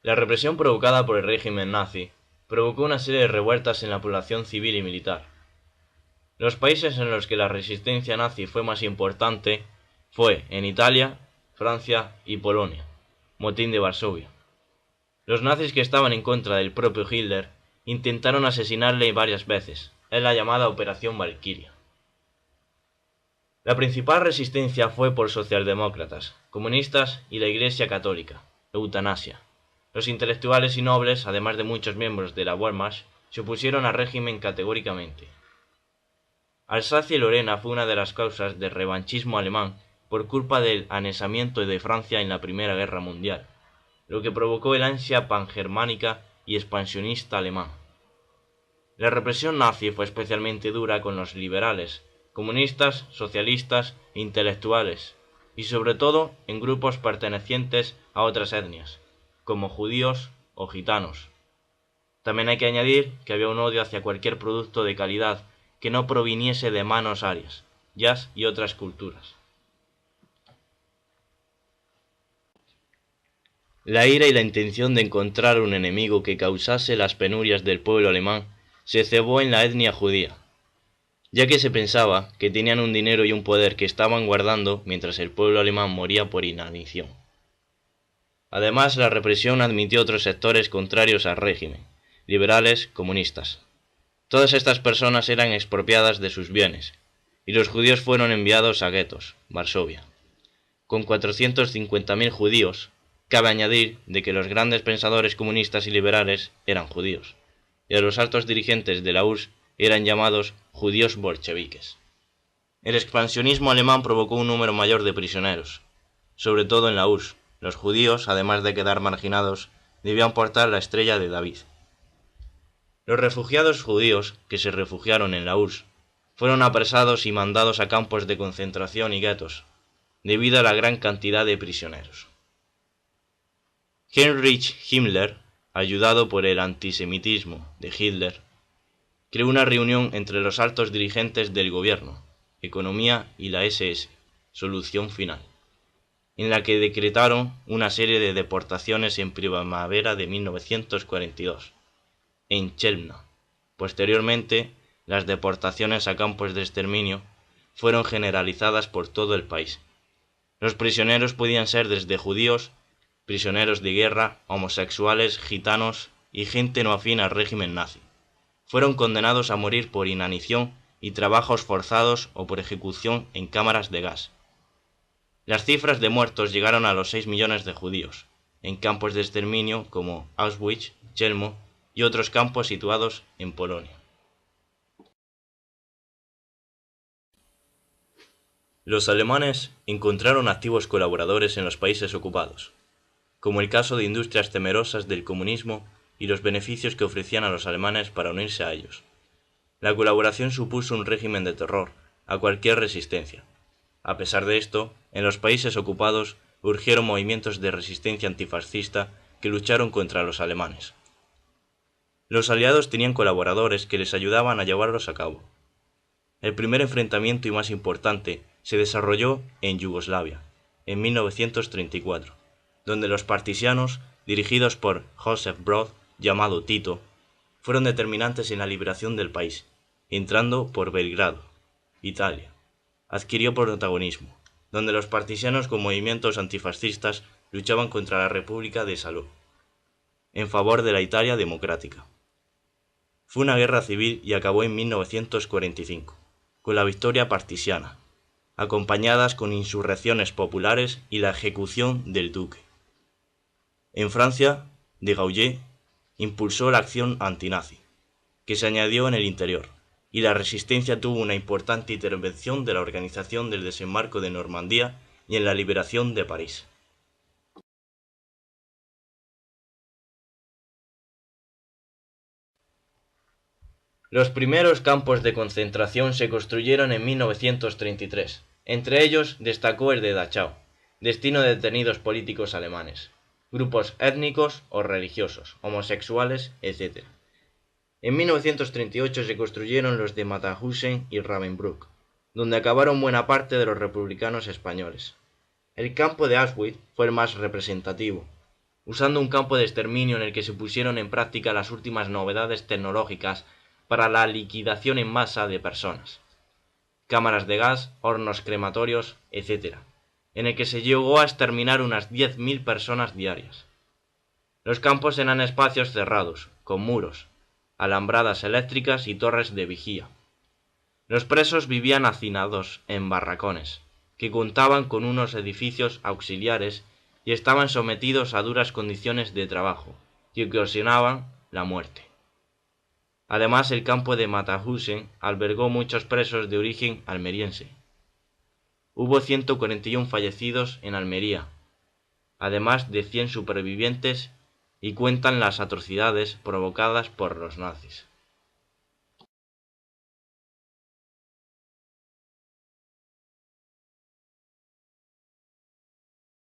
La represión provocada por el régimen nazi provocó una serie de revueltas en la población civil y militar. Los países en los que la resistencia nazi fue más importante fue en Italia, Francia y Polonia, motín de Varsovia. Los nazis que estaban en contra del propio Hitler intentaron asesinarle varias veces, en la llamada Operación Valquiria. La principal resistencia fue por socialdemócratas, comunistas y la Iglesia católica, eutanasia. Los intelectuales y nobles, además de muchos miembros de la Wehrmacht, se opusieron al régimen categóricamente. Alsacia y Lorena fue una de las causas del revanchismo alemán por culpa del anexamiento de Francia en la Primera Guerra Mundial, lo que provocó el ansia pangermánica y expansionista alemán. La represión nazi fue especialmente dura con los liberales, comunistas, socialistas e intelectuales, y sobre todo en grupos pertenecientes a otras etnias, como judíos o gitanos. También hay que añadir que había un odio hacia cualquier producto de calidad que no proviniese de manos arias, jazz y otras culturas. La ira y la intención de encontrar un enemigo que causase las penurias del pueblo alemán se cebó en la etnia judía, ya que se pensaba que tenían un dinero y un poder que estaban guardando mientras el pueblo alemán moría por inanición. Además, la represión admitió otros sectores contrarios al régimen, liberales, comunistas. Todas estas personas eran expropiadas de sus bienes, y los judíos fueron enviados a guetos, Varsovia. Con 450.000 judíos, cabe añadir de que los grandes pensadores comunistas y liberales eran judíos, y a los altos dirigentes de la URSS eran llamados judíos bolcheviques. El expansionismo alemán provocó un número mayor de prisioneros, sobre todo en la URSS. Los judíos, además de quedar marginados, debían portar la estrella de David. Los refugiados judíos que se refugiaron en la URSS fueron apresados y mandados a campos de concentración y guetos, debido a la gran cantidad de prisioneros. Heinrich Himmler, ayudado por el antisemitismo de Hitler, creó una reunión entre los altos dirigentes del gobierno, economía y la SS, Solución Final, en la que decretaron una serie de deportaciones en primavera de 1942, en Chelmna. Posteriormente, las deportaciones a campos de exterminio fueron generalizadas por todo el país. Los prisioneros podían ser desde judíos, prisioneros de guerra, homosexuales, gitanos y gente no afín al régimen nazi. Fueron condenados a morir por inanición y trabajos forzados o por ejecución en cámaras de gas. Las cifras de muertos llegaron a los 6 millones de judíos, en campos de exterminio como Auschwitz, Chelmo y otros campos situados en Polonia. Los alemanes encontraron activos colaboradores en los países ocupados, como el caso de industrias temerosas del comunismo y los beneficios que ofrecían a los alemanes para unirse a ellos. La colaboración supuso un régimen de terror a cualquier resistencia. A pesar de esto, en los países ocupados urgieron movimientos de resistencia antifascista que lucharon contra los alemanes. Los aliados tenían colaboradores que les ayudaban a llevarlos a cabo. El primer enfrentamiento y más importante se desarrolló en Yugoslavia, en 1934, donde los partisanos, dirigidos por Joseph Broz, llamado Tito, fueron determinantes en la liberación del país, entrando por Belgrado, Italia. Adquirió protagonismo, donde los partisanos con movimientos antifascistas luchaban contra la República de Salò, en favor de la Italia democrática. Fue una guerra civil y acabó en 1945, con la victoria partisiana, acompañadas con insurrecciones populares y la ejecución del duque. En Francia, de Gaulle impulsó la acción antinazi, que se añadió en el interior, y la resistencia tuvo una importante intervención de la organización del desembarco de Normandía y en la liberación de París. Los primeros campos de concentración se construyeron en 1933, entre ellos destacó el de Dachau, destino de detenidos políticos alemanes. grupos étnicos o religiosos, homosexuales, etc. En 1938 se construyeron los de Mauthausen y Ravensbrück, donde acabaron buena parte de los republicanos españoles. El campo de Auschwitz fue el más representativo, usando un campo de exterminio en el que se pusieron en práctica las últimas novedades tecnológicas para la liquidación en masa de personas, cámaras de gas, hornos crematorios, etc., en el que se llegó a exterminar unas 10.000 personas diarias. Los campos eran espacios cerrados, con muros, alambradas eléctricas y torres de vigía. Los presos vivían hacinados en barracones, que contaban con unos edificios auxiliares y estaban sometidos a duras condiciones de trabajo, que ocasionaban la muerte. Además, el campo de Mauthausen albergó muchos presos de origen almeriense. Hubo 141 fallecidos en Almería, además de 100 supervivientes, y cuentan las atrocidades provocadas por los nazis.